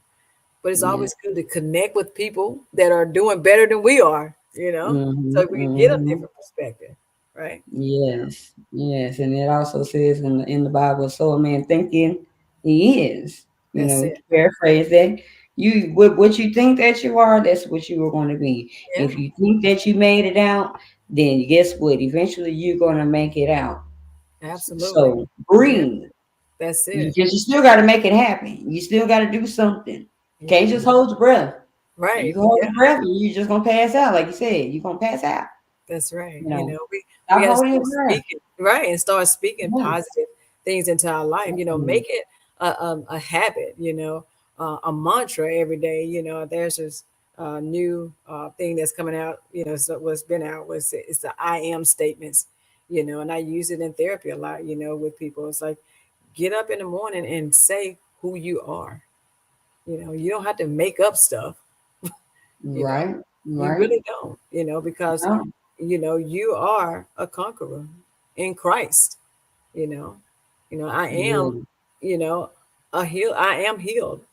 but it's Yeah. always good to connect with people that are doing better than we are. Mm-hmm. So we can get a Mm-hmm. different perspective, right? Yes, yes, and it also says in the Bible, "So a man thinking he is." That's To it. paraphrase that, what you think that you are, that's what you are going to be. Yeah, If you think that you made it out, then guess what? Eventually, you're going to make it out. absolutely. So Yeah, breathe. that's You it. just you still got to make it happen. You still got to do something. Can't Yeah, just hold your breath. right. You can hold Yeah, your breath, and you're just gonna pass out, like you said. You're gonna pass out. that's right. You know, We stop got to holding start your breath. speaking, right, and start speaking Yes. positive things into our life. Mhm. Make it a habit. A mantra every day. There's this new thing that's coming out. So what's been out was it's the I am statements. And I use it in therapy a lot. With people, it's like get up in the morning and say who you are. You don't have to make up stuff. You know, Right, you right. really don't, because, No. you are a conqueror in Christ, you know, I am, Yeah, you know, I am healed,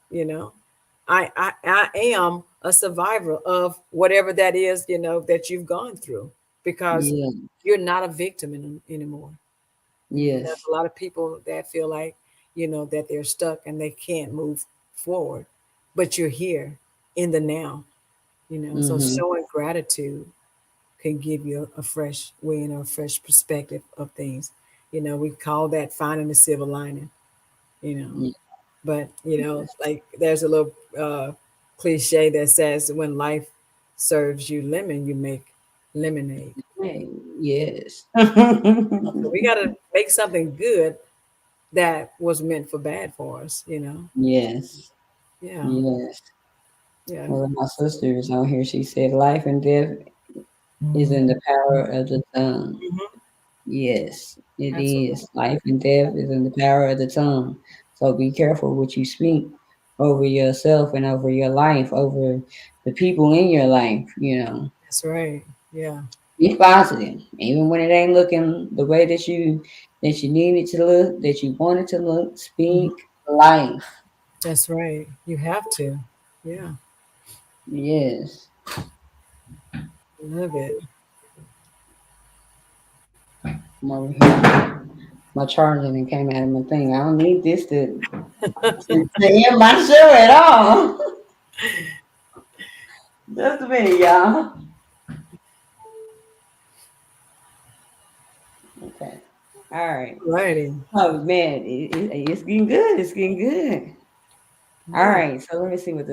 I am a survivor of whatever that is, that you've gone through, because yeah, you're not a victim anymore. There's yes. a lot of people that feel like, that they're stuck and they can't move forward, but you're here in the now. So Mhm. showing gratitude can give you a fresh wind or a fresh perspective of things. We call that finding the silver lining, you know. Yeah. But, like there's a little cliche that says when life serves you lemon, you make lemonade. Hey, yes. So we got to make something good that was meant for bad for us. Yes, Yeah. yes. Yeah. One of my sisters on here, she said, "Life and death is in the power of the tongue." Hmm. Yes, it is. Absolutely. Life and death is in the power of the tongue. So be careful what you speak over yourself and over your life, over the people in your life. That's right. Yeah. Be positive, even when it ain't looking the way that you need it to look, that you want it to look. Mhm. Speak life. That's right. You have to. Yeah. Yes. Love it. I'm over here. My charger and came out of my thing. I don't need this to end my show at all. Just a minute, y'all. Okay. All right. Righty. Oh man, it's getting good. It's getting good. All Yeah. right. So let me see what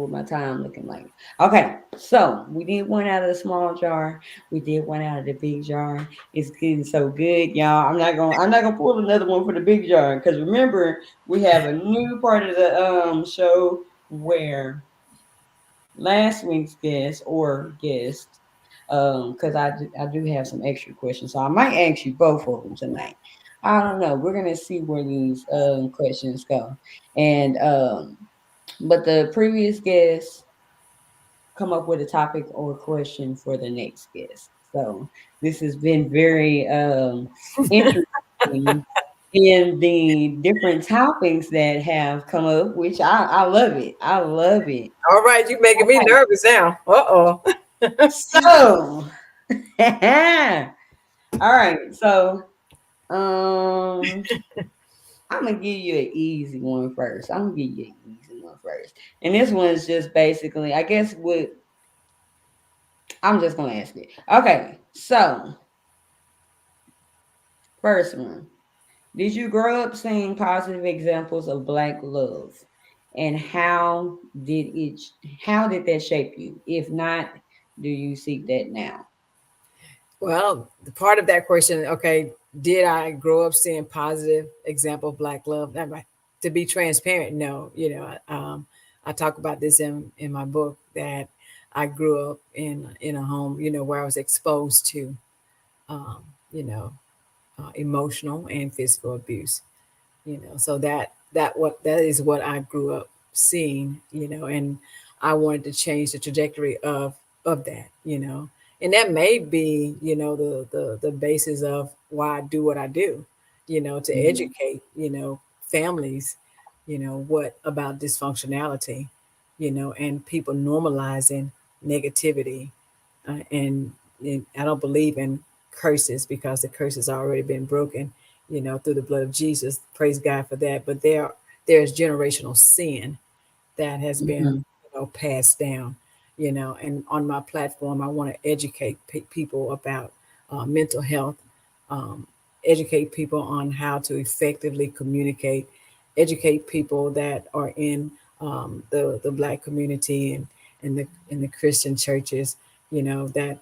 my time looking like. Okay. So we did one out of the small jar. We did one out of the big jar. It's getting so good, y'all. I'm not gonna pull another one for the big jar because remember we have a new part of the show where last week's guest because I do have some extra questions, so I might ask you both of them tonight. I don't know. We're gonna see where these questions go, and but the previous guest come up with a topic or question for the next guest. So this has been very interesting in the different topics that have come up, which I love it. I love it. All right, you making me Okay, nervous now. Uh-oh. so all right, so um, I'm gonna give you an easy one first. I'm gonna give you an easy one first, and this one is just basically, I guess, what I'm just gonna ask it. Okay, so first one: did you grow up seeing positive examples of Black love, and did it? How did that shape you? If not, do you seek that now? Well, the part of that question, okay, did I grow up seeing positive example of black love? To be transparent, no. I talk about this in my book that I grew up in a home, where I was exposed to, um, you know, emotional and physical abuse. So that is what I grew up seeing, and I wanted to change the trajectory of that, and that may be, the basis of why I do what I do, to Mhm. educate, families, what about dysfunctionality, and people normalizing negativity, and I don't believe in curses because the curse has already been broken, through the blood of Jesus. Praise God for that. But there's generational sin that has been, Mhm. passed down, and on my platform, I want to educate people about mental health, um, educate people on how to effectively communicate, educate people that are in the Black community and the Christian churches, that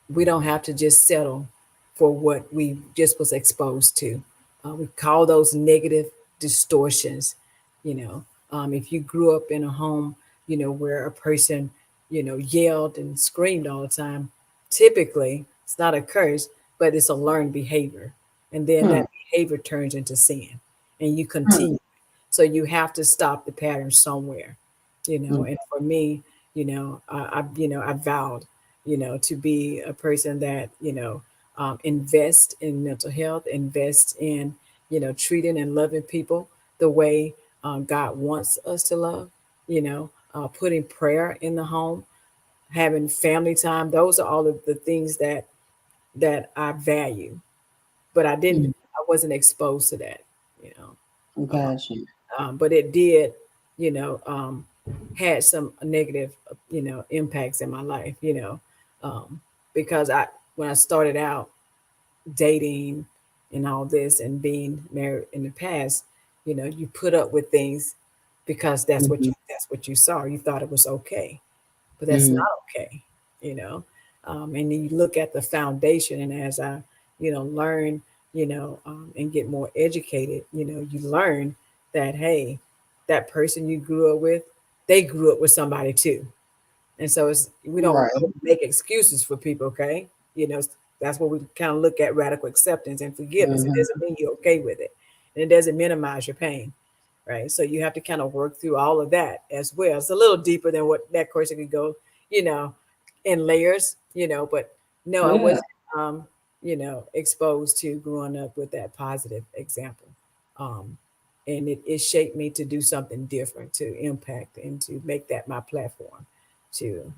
we don't have to just settle for what we just was exposed to. We call those negative distortions. If you grew up in a home, where a person, yelled and screamed all the time, typically it's not a curse, but it's a learned behavior, and then Hmm. that behavior turns into sin, and you Hmm. continue. So you have to stop the pattern somewhere. Hmm. And for me, I vowed, to be a person that, invest in mental health, invest in, treating and loving people the way God wants us to love, putting prayer in the home, having family time. Those are all of the things that I value, but Hmm. I wasn't exposed to that, you Gotcha. but it did, you know, um, had some negative, impacts in my life, because when I started out dating and all this and being married in the past, you put up with things because Mhm. that's what you saw. You thought it was okay, but that's Mhm. not okay, you know. And then you look at the foundation, and as I, learn, and get more educated, you learn that hey, that person you grew up with, they grew up with somebody too, and so we don't Right. make excuses for people, okay? That's what we kind of look at radical acceptance and forgiveness. It Mhm. doesn't mean you're okay with it, and it doesn't minimize your pain, right? So you have to kind of work through all of that as well. It's a little deeper than what that question could go, you know, in layers, but no, I Yeah. wasn't, exposed to growing up with that positive example. Um, and it shaped me to do something different, to impact and to make that my platform to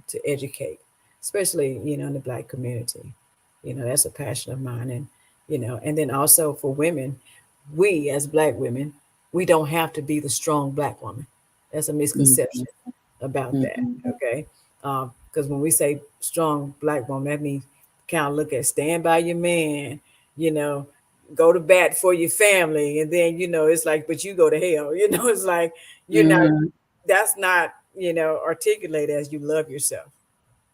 to educate, especially in the Black community. That's a passion of mine, and and then also for women, we as Black women, we don't have to be the strong Black woman. That's a Mhm. misconception about that. Mhm. Okay, because when we say strong Black woman, that means kind of look at stand by your man, you know, go to bat for your family, and then it's like, but you go to hell. It's like you're not. Mhm. That's not articulate as you love yourself.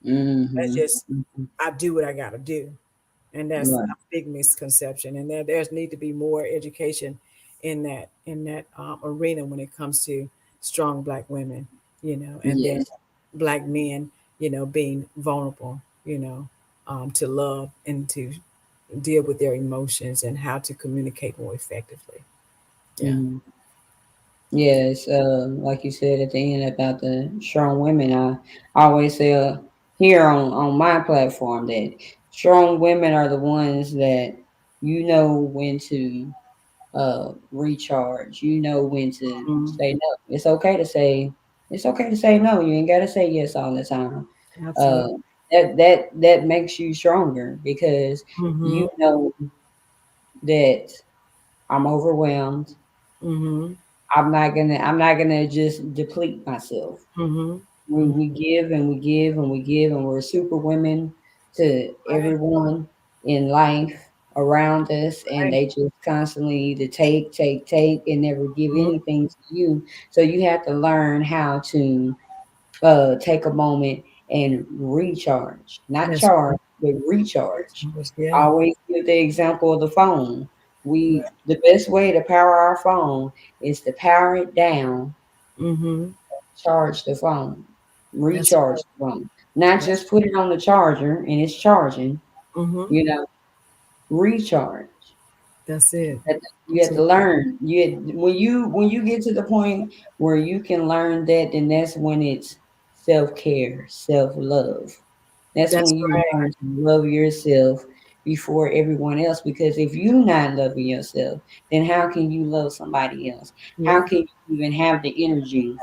That's Mhm. just Mhm. I do what I got to do, and that's Right. a big misconception. And there's need to be more education in that arena when it comes to strong Black women, and then Yes. Black men, being vulnerable, to love and to deal with their emotions and how to communicate more effectively. Yeah. Mhm. Yes. Like you said at the end about the strong women, I always say here on my platform that strong women are the ones that when to recharge. You know when to Mhm. say no. It's okay to say no. You ain't gotta say yes all the time. Uh, Absolutely. that makes you stronger because Mm-hmm. you know that I'm overwhelmed. Mm-hmm. I'm not gonna just deplete myself. Mm-hmm. We give and we give and we give, and we're super women to Right. everyone in life around us, and Right. they just constantly either take, take, take, and never give Mm-hmm. anything to you. So you have to learn how to take a moment and recharge. Not That's charge, but recharge. right. Yeah. I always give the example of the phone. Right. The best way to power our phone is to power it down, Mm-hmm. charge the phone, That's recharge right. the phone. Not That's just put it on the charger and it's charging, mm-hmm. you know, recharge. That's it. That- You have to Absolutely. learn. When you get to the point where you can learn that, then that's when it's self care, self love. That's That's when you right. learn to love yourself before everyone else. Because if you're not loving yourself, then how can you love somebody else? How Yeah. can you even have the energy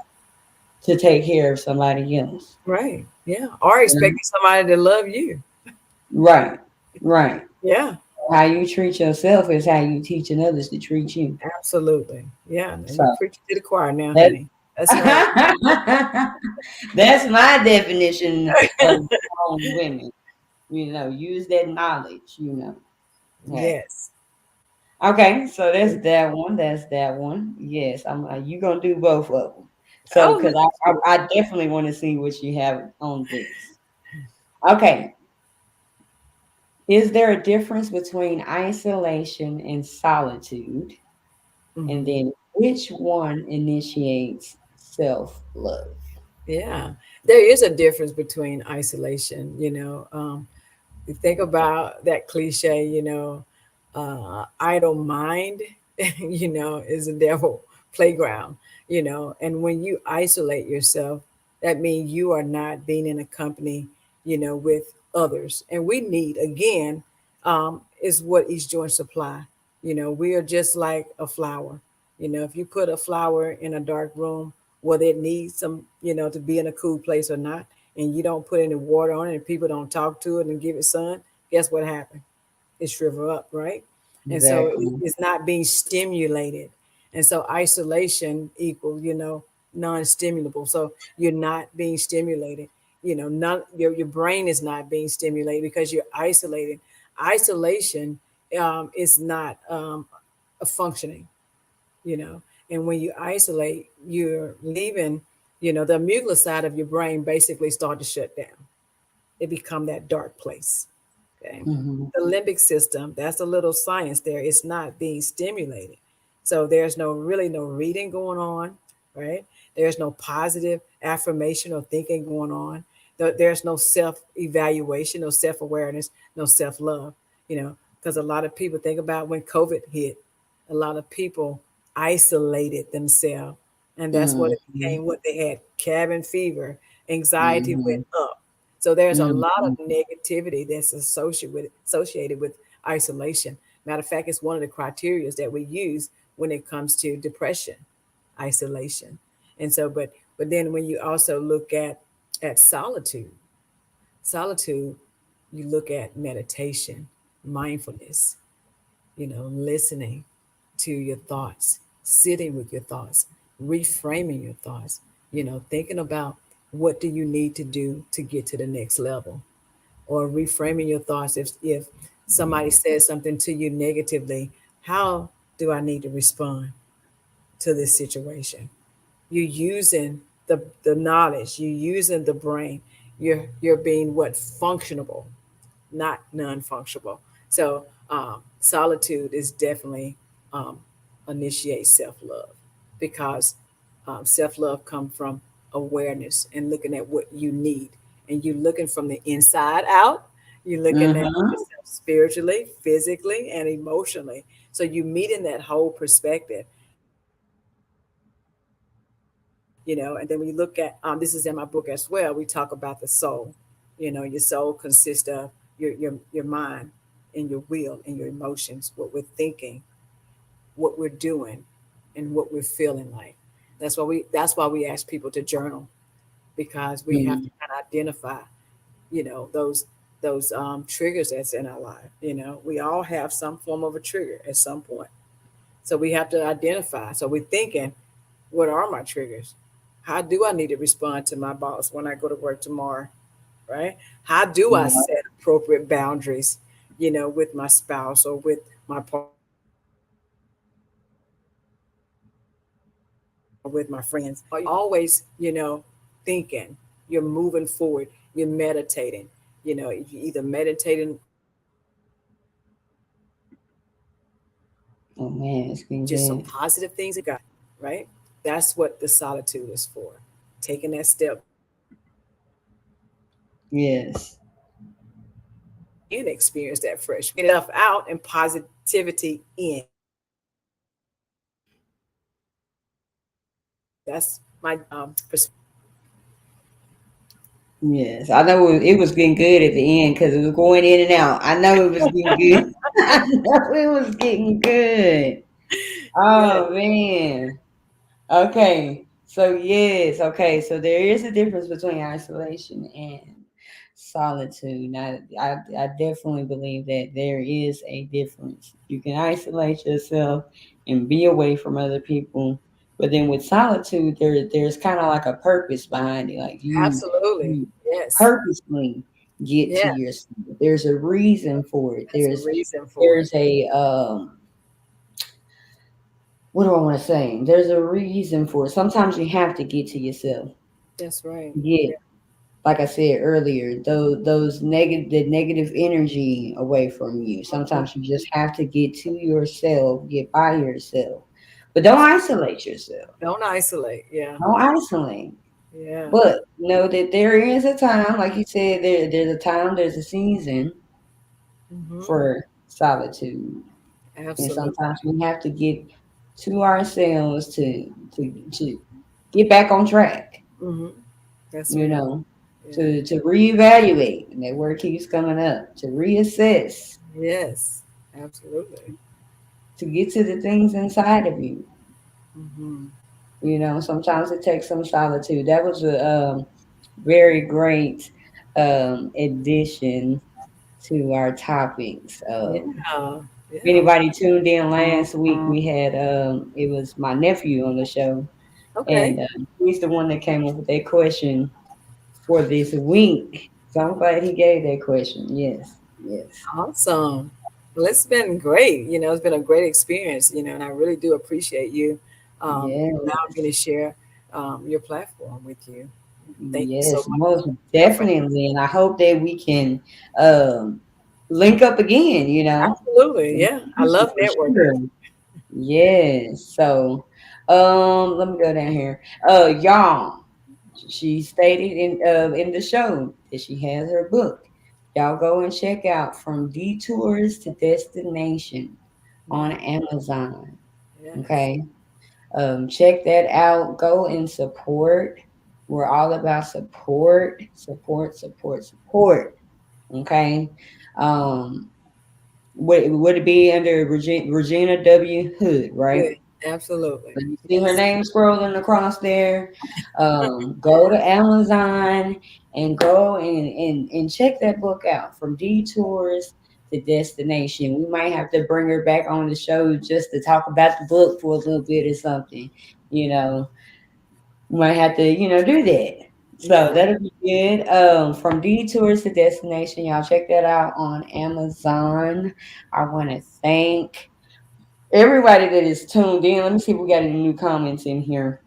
to take care of somebody else? Right. Yeah. Or You know? expecting somebody to love you. Right, right. Yeah. How you treat yourself is how you teaching others to treat you. Absolutely. Yeah. And So you preach to the choir now, that honey. That's right. that's my definition of grown women. Use that knowledge. Hey. Yes. Okay, so that's that one. That's that one. Yes, I'm. You gonna do both of them. So, Oh, because look at you. I definitely want to see what you have on this. Okay, is there a difference between isolation and solitude? And Hmm. then, which one initiates self love? Yeah. There is a difference between isolation, you think about that cliche, idle mind, is a devil playground, and when you isolate yourself, that means you are not being in a company, with others. And we need, again, is what each joint supply. We are just like a flower. If you put a flower in a dark room, whether it needs some, to be in a cool place or not, and you don't put any water on it and people don't talk to it and give it sun, guess what happened? It shrivel up, right? And so Exactly. it's not being stimulated. And so isolation equals, non-stimulable. So you're not being stimulated. Your brain is not being stimulated because you're isolated. Isolation is not a functioning, you know. And when you isolate, you're leaving, the amygdala side of your brain basically start to shut down. It become that dark place. Okay. Hmm. The limbic system, that's a little science there. It's not being stimulated. So there's really no reading going on, right? There's no positive affirmation or thinking going on. There's no self-evaluation, no self-awareness, no self-love, because a lot of people think about when COVID hit, a lot of people isolated themselves. And that's what it Hmm. became, what they had, cabin fever, anxiety went Hmm. up. So there's a lot of Hmm. negativity that's associated with isolation. Matter of fact, it's one of the criteria that we use when it comes to depression, isolation. And so, but then when you also look at solitude, you look at meditation, mindfulness, listening to your thoughts, sitting with your thoughts, reframing your thoughts, thinking about what do you need to do to get to the next level, or reframing your thoughts. If somebody says something to you negatively, how do I need to respond to this situation? You're using the knowledge, you're using the brain, you're being what functionable, not non-functional. So solitude is definitely um, initiate self-love, because self-love comes from awareness and looking at what you need, and you looking from the inside out. You're looking at Hmm. yourself spiritually, physically, and emotionally. So you meet in that whole perspective, and then when you look at this is in my book as well, we talk about the soul. Your soul consists of your mind and your will and your emotions, what we're thinking, what we're doing, and what we're feeling like. That's why we ask people to journal, because we have to Hmm. kind of identify, those triggers that's in our life. We all have some form of a trigger at some point. So we have to identify. So we're thinking, what are my triggers? How do I need to respond to my boss when I go to work tomorrow? Right? How do I Yeah. set appropriate boundaries, with my spouse or with my partner or with my friends? Are you always, thinking? you're moving forward, you're meditating. You know, you're either meditating Oh man, it's been just some good. positive things that God, right? That's what the solitude is for. Taking that step Yes. and experience that fresh stuff out and positivity in. That's my Yes. I know it was getting good at the end because it was going in and out. I know it was getting good. I know it was getting good. yeah. Oh man. Okay. So yes, okay. So there is a difference between isolation and solitude. Now, I definitely believe that there is a difference. You can isolate yourself and be away from other people, but then with solitude, there's kind of like a purpose behind it. Like Absolutely. you Yes. purposely get Yeah. to yourself. There's a reason for it. That's a reason for it. There's a what do I want to say? There's a reason for it. Sometimes you have to get to yourself. That's right. Get, like I said earlier, those negative the negative energy away from you. Mhm. Sometimes you just have to get to yourself, get by yourself. But don't isolate yourself. Don't isolate. Yeah. Don't isolate. Yeah. But know that there is a time, like you said, there's a time, there's a season Hmm. for solitude. And Absolutely. sometimes we have to get to ourselves to get back on track, Hmm. That's you right. know, Yeah. to reevaluate. And that word keeps coming up, to reassess, Yes. Absolutely. to get to the things inside of you. Hmm. You know, sometimes it takes some solitude. That was a very great addition to our topics. Yeah. Yeah. Anybody tuned in last week, we had it was my nephew on the show, Okay. and he's the one that came up with that question for this week. So I'm glad he gave that question. Yes, yes, Awesome. Well, it's been great. You know, it's been a great experience, you know, and I really do appreciate you allowing me to yes, share your platform with you. Thank you so yes, much. most Yeah, for definitely. And I hope that we can um, link up again, absolutely. in Yeah. the I love future for networking. sure. Yes. So let me go down here. Y'all, she stated in the show that she has her book. Y'all go and check out From Detours to Destination on Mhm. Amazon. Yes. Okay. Check that out. Go and support. We're all about support, support, support, support. Okay. Um, would it be under Regina W. Hood, right? Good. Absolutely. So you see her Yes. name scrolling across there. Go to Amazon and go and check that book out, From Detours to Destination. We might have to bring her back on the show just to talk about the book for a little bit or something. You know, we might have to, do that. So Yeah. that'll be good. From Detours to Destination, y'all check that out on Amazon. I want to thank everybody that is tuned in. Let me see if we got any new comments in here.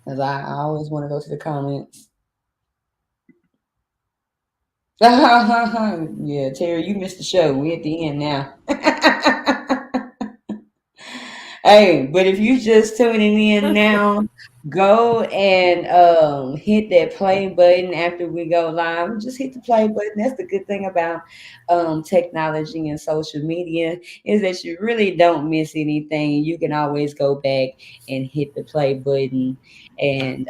Because I always want to go to the comments. Yeah, Terry, you missed the show. We at the end now. Hey, but if you just tuning in now, go and hit that play button after we go live. Just hit the play button. That's the good thing about technology and social media is that you really don't miss anything. You can always go back and hit the play button. And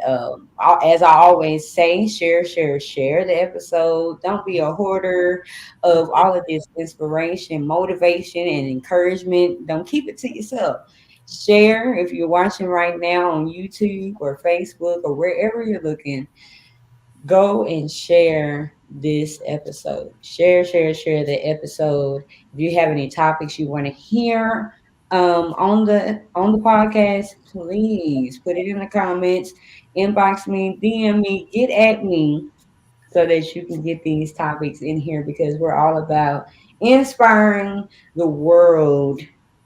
as I always say, share, share, share the episode. Don't be a hoarder of all of this inspiration, motivation, and encouragement. Don't keep it to yourself. Share if you're watching right now on YouTube or Facebook or wherever you're looking. Go and share this episode. Share, share, share the episode. If you have any topics you want to hear on the podcast, please put it in the comments, inbox me, DM me, get at me so that you can get these topics in here because we're all about inspiring the world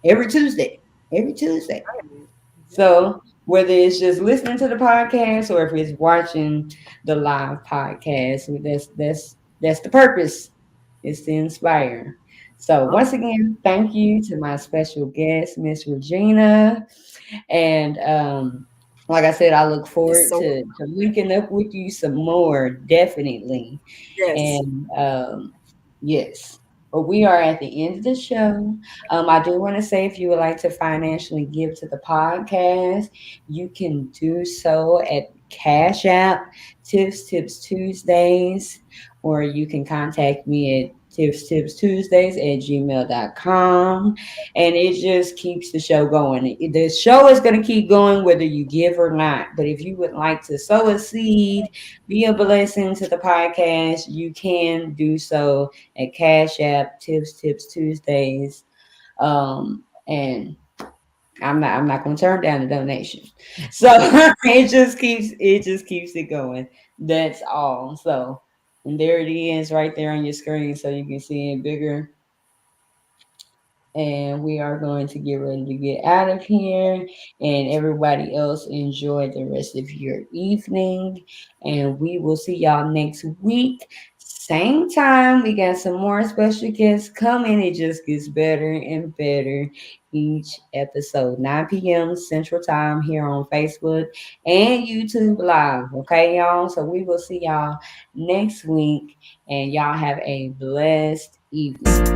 every Tuesday. Every Tuesday. Right. Yeah. So whether it's just listening to the podcast or if it's watching the live podcast. That's the purpose, is to inspire. So Oh, once again, thank you to my special guest, Miss Regina. And like I said, I look you're forward so to linking up with you some more, definitely. yes. And yes, but we are at the end of the show. I do want to say, if you would like to financially give to the podcast, you can do so at Cash App, Tips Tuesdays, or you can contact me at Tips Tuesdays at gmail.com. And it just keeps the show going. The show is going to keep going whether you give or not. But if you would like to sow a seed, be a blessing to the podcast, you can do so at Cash App, Tips Tuesdays. And I'm not gonna turn down the donation. So it just keeps it going. That's all. So, and there it is right there on your screen, so you can see it bigger. And we are going to get ready to get out of here. And everybody else, enjoy the rest of your evening. And we will see y'all next week. Same time. We got some more special guests coming. It just gets better and better each episode. 9 p.m. Central Time here on Facebook and YouTube Live. Okay, y'all? So we will see y'all next week. And y'all have a blessed evening.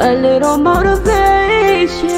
A little motivation